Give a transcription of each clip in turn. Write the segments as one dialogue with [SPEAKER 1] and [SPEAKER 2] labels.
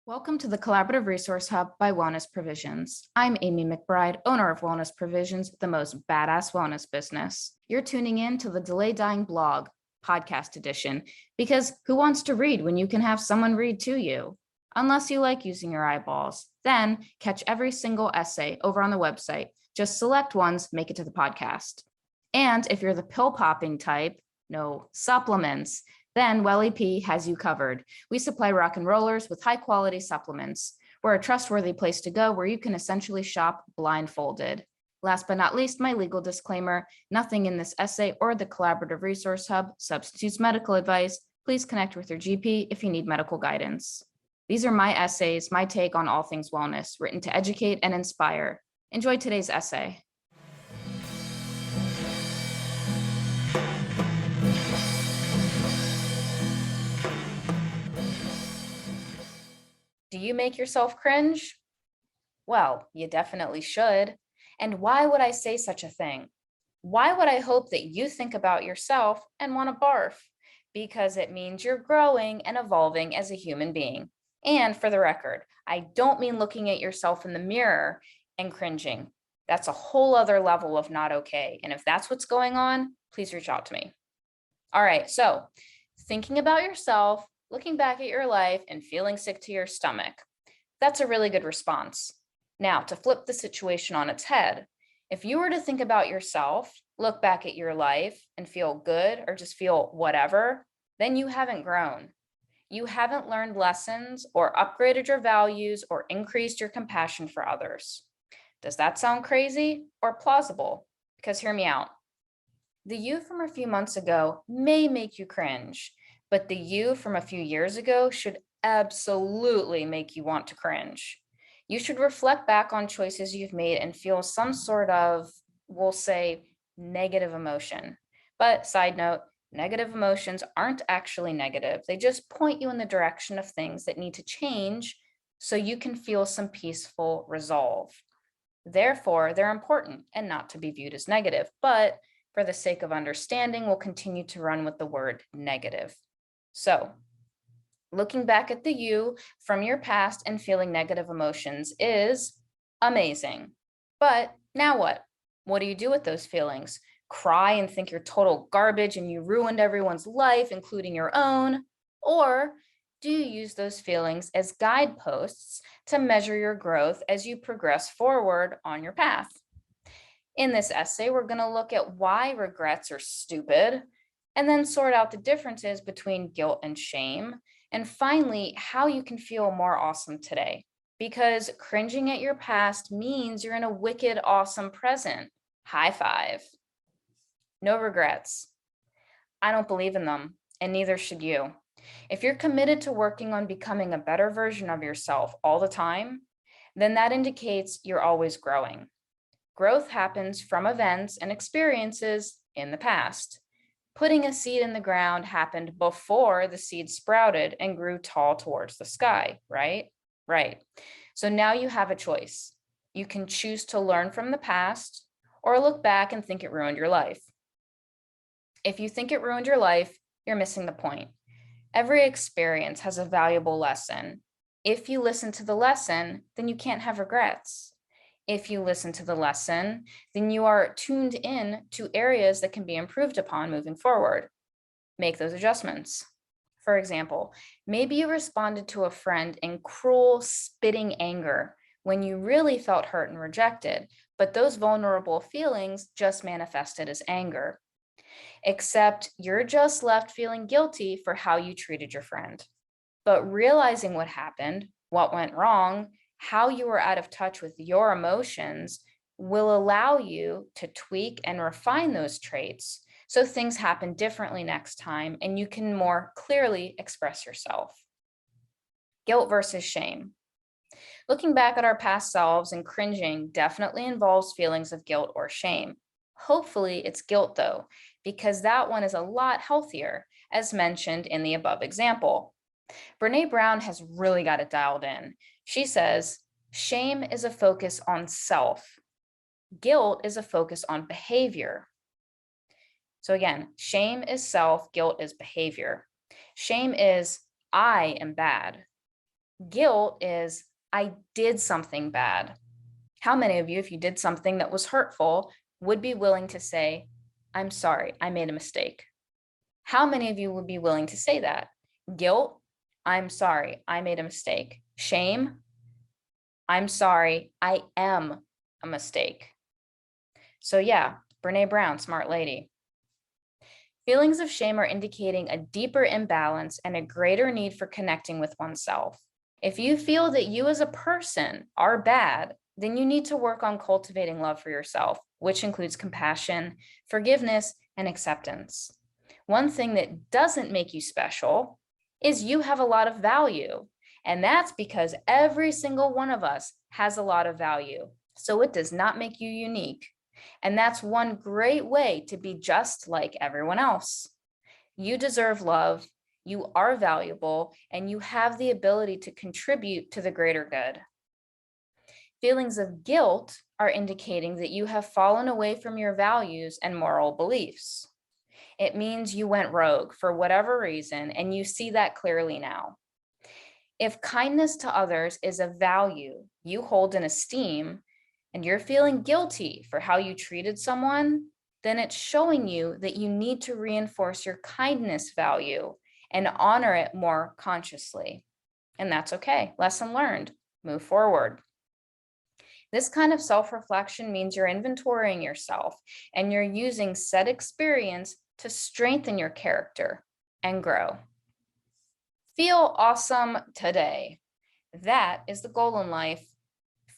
[SPEAKER 1] Welcome to the Collaborative Resource Hub by Wellness Provisions. I'm Amy McBride, owner of Wellness Provisions, the most badass wellness business. You're tuning in to the Delay Dying Blog podcast edition because who wants to read when you can have someone read to you? Unless you like using your eyeballs, then catch every single essay over on the website. Just select ones, make it to the podcast. And if you're the pill popping type, no supplements, then Welly P has you covered. We supply rock and rollers with high quality supplements. We're a trustworthy place to go where you can essentially shop blindfolded. Last but not least, my legal disclaimer: nothing in this essay or the Collaborative Resource Hub substitutes medical advice. Please connect with your GP if you need medical guidance. These are my essays, my take on all things wellness, written to educate and inspire. Enjoy today's essay. Do you make yourself cringe? Well, you definitely should. And why would I say such a thing? Why would I hope that you think about yourself and want to barf? Because it means you're growing and evolving as a human being. And for the record, I don't mean looking at yourself in the mirror and cringing. That's a whole other level of not okay. And if that's what's going on, please reach out to me. All right, so thinking about yourself, looking back at your life, and feeling sick to your stomach. That's a really good response. Now, to flip the situation on its head, if you were to think about yourself, look back at your life, and feel good or just feel whatever, then you haven't grown. You haven't learned lessons or upgraded your values or increased your compassion for others. Does that sound crazy or plausible? Because hear me out. The you from a few months ago may make you cringe, but the you from a few years ago should absolutely make you want to cringe. You should reflect back on choices you've made and feel some sort of, we'll say, negative emotion. But side note, negative emotions aren't actually negative. They just point you in the direction of things that need to change so you can feel some peaceful resolve. Therefore, they're important and not to be viewed as negative. But for the sake of understanding, we'll continue to run with the word negative. So, looking back at the you from your past and feeling negative emotions is amazing. But now what? What do you do with those feelings? Cry and think you're total garbage and you ruined everyone's life, including your own? Or do you use those feelings as guideposts to measure your growth as you progress forward on your path? In this essay, we're going to look at why regrets are stupid, and then sort out the differences between guilt and shame, and finally, how you can feel more awesome today. Because cringing at your past means you're in a wicked awesome present. High five. No regrets. I don't believe in them, and neither should you. If you're committed to working on becoming a better version of yourself all the time, then that indicates you're always growing. Growth happens from events and experiences in the past. Putting a seed in the ground happened before the seed sprouted and grew tall towards the sky, right? Right. So now you have a choice. You can choose to learn from the past or look back and think it ruined your life. If you think it ruined your life, you're missing the point. Every experience has a valuable lesson. If you listen to the lesson, then you can't have regrets. If you listen to the lesson, then you are tuned in to areas that can be improved upon moving forward. Make those adjustments. For example, maybe you responded to a friend in cruel, spitting anger when you really felt hurt and rejected, but those vulnerable feelings just manifested as anger. Except you're just left feeling guilty for how you treated your friend. But realizing what happened, what went wrong, how you were out of touch with your emotions will allow you to tweak and refine those traits so things happen differently next time and you can more clearly express yourself. Guilt versus shame. Looking back at our past selves and cringing definitely involves feelings of guilt or shame. Hopefully it's guilt though, because that one is a lot healthier, as mentioned in the above example. Brene Brown has really got it dialed in. She says, shame is a focus on self. Guilt is a focus on behavior. So again, shame is self, guilt is behavior. Shame is, I am bad. Guilt is, I did something bad. How many of you, if you did something that was hurtful, would be willing to say, I'm sorry, I made a mistake? How many of you would be willing to say that? Guilt, I'm sorry, I made a mistake. Shame, I'm sorry, I am a mistake. So yeah, Brene Brown, smart lady. Feelings of shame are indicating a deeper imbalance and a greater need for connecting with oneself. If you feel that you as a person are bad, then you need to work on cultivating love for yourself, which includes compassion, forgiveness, and acceptance. One thing that doesn't make you special is you have a lot of value. And that's because every single one of us has a lot of value. So it does not make you unique. And that's one great way to be just like everyone else. You deserve love, you are valuable, and you have the ability to contribute to the greater good. Feelings of guilt are indicating that you have fallen away from your values and moral beliefs. It means you went rogue for whatever reason, and you see that clearly now. If kindness to others is a value you hold in esteem, and you're feeling guilty for how you treated someone, then it's showing you that you need to reinforce your kindness value and honor it more consciously. And that's okay. Lesson learned. Move forward. This kind of self-reflection means you're inventorying yourself and you're using said experience to strengthen your character and grow. Feel awesome today. That is the goal in life.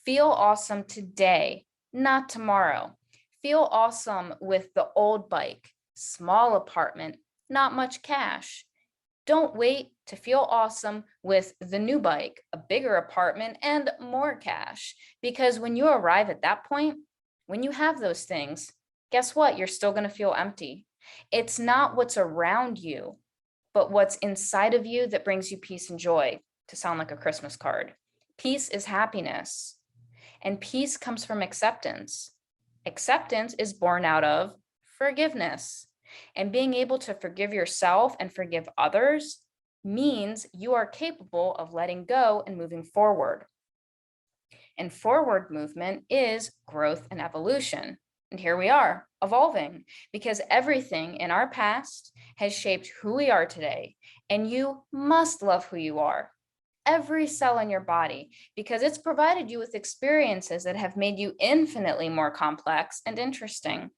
[SPEAKER 1] Feel awesome today, not tomorrow. Feel awesome with the old bike, small apartment, not much cash. Don't wait to feel awesome with the new bike, a bigger apartment, and more cash. Because when you arrive at that point, when you have those things, guess what? You're still going to feel empty. It's not what's around you, but what's inside of you that brings you peace and joy, to sound like a Christmas card. Peace is happiness. And peace comes from acceptance. Acceptance is born out of forgiveness. And being able to forgive yourself and forgive others means you are capable of letting go and moving forward. And forward movement is growth and evolution. And here we are, evolving, because everything in our past has shaped who we are today. And you must love who you are. Every cell in your body, because it's provided you with experiences that have made you infinitely more complex and interesting.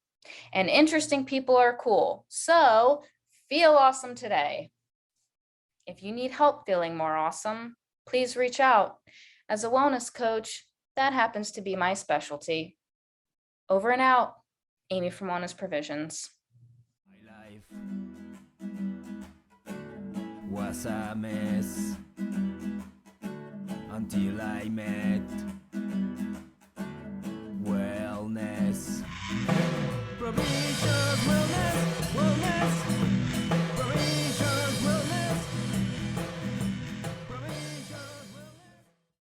[SPEAKER 1] And interesting people are cool. So feel awesome today. If you need help feeling more awesome, please reach out. As a wellness coach, that happens to be my specialty. Over and out, Amy from Wellness Provisions.
[SPEAKER 2] My life was a mess until I met